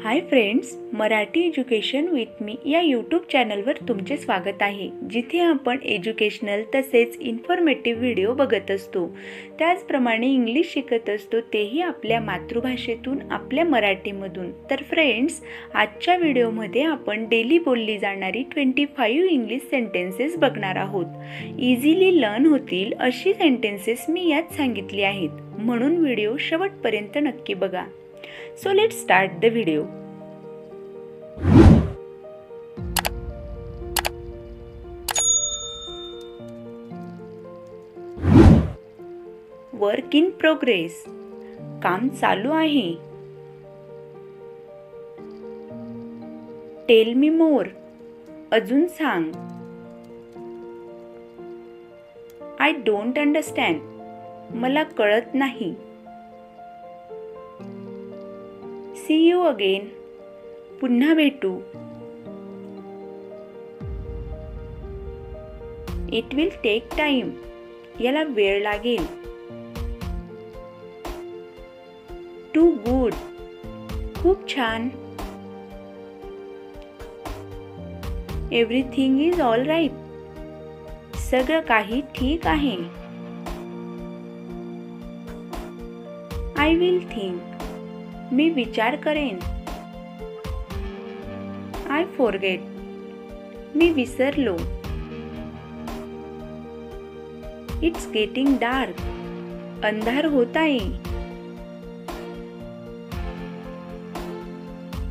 Hi friends, Marathi education with me या YouTube चॅनलवर तुमचे स्वागत आहे, जिथे आपण एज्युकेशनल तसेच इन्फॉर्मेटिव्ह व्हिडिओ बघत असतो। त्याचप्रमाणे इंग्लिश शिकत असतो, तेही आपल्या मातृभाषेतून, आपल्या मराठीमधून। तर फ्रेंड्स, आजच्या व्हिडिओमध्ये आपण डेली बोलली जाणारी 25 इंग्लिश सेंटेन्सेस बघणार आहोत। इझिली लर्न होतील अशी सेंटेन्सेस मी यात सांगितली आहेत, म्हणून व्हिडिओ शेवटपर्यंत नक्की बघा। So let's start the video. Work in progress. काम चालू आहे. Tell me more. अजून सांग. I don't understand. मला कळत नाही. See you again. पुन्हा भेटू. It will take time. याला वेळ लागेल. Too good. खूप छान. Everything is all right. सगळं काही ठीक आहे. I will think. मी विचार करेन. I forget. मी विसरलो. It's getting dark. अंधार होत आहे.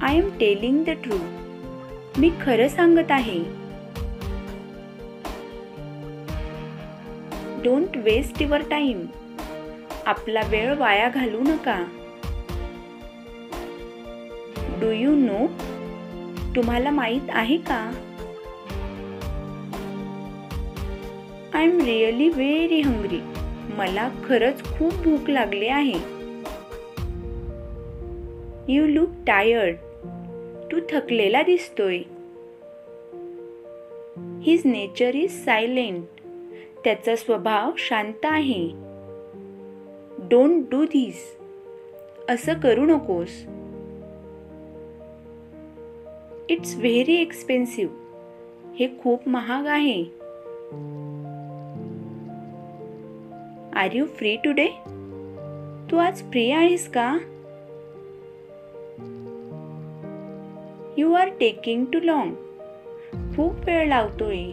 I am telling the truth. मी खरं सांगत आहे. Don't waste your time. आपला वेळ वाया घालवू नका. Do you know? तुम्हाला माहित आहे का? I'm really very hungry. मला खरंच खूप भूक लागली आहे. You look tired. तू थकलेला दिसतोय. His nature is silent. त्याचा स्वभाव शांत आहे. Don't do this. असं करू नकोस. It's very expensive. हे खूप महाग आहे. Are you free today? तू आज फ्री आहेस का? You are taking too long. खूप वेळ लावतोय.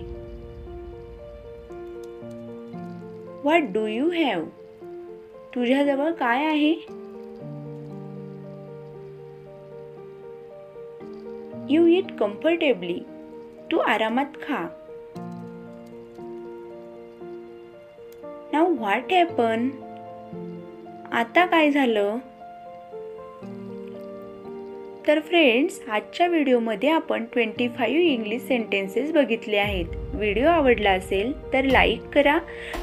What do you have? तुझ्याजवळ काय आहे? You eat comfortably. तू आरामात खा. Now what happened? आता काय झालं? तर फ्रेंड्स, आजच्या व्हिडिओमध्ये आपण 25 इंग्लिश सेंटेन्सेस बघितले आहेत। व्हिडिओ आवडला असेल तर लाईक करा,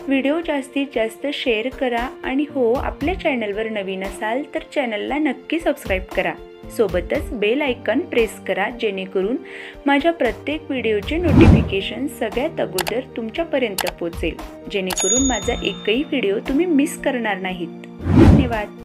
व्हिडिओ जास्तीत जास्त शेअर करा आणि हो, आपल्या चॅनलवर नवीन असाल तर चॅनलला नक्की सबस्क्राईब करा। सोबतच बेल आयकॉन प्रेस करा, जेणेकरून माझ्या प्रत्येक व्हिडिओचे नोटिफिकेशन सगळ्यात अगोदर तुमच्यापर्यंत पोहोचेल, जेणेकरून माझा एकही व्हिडिओ तुम्ही मिस करणार नाहीत। धन्यवाद.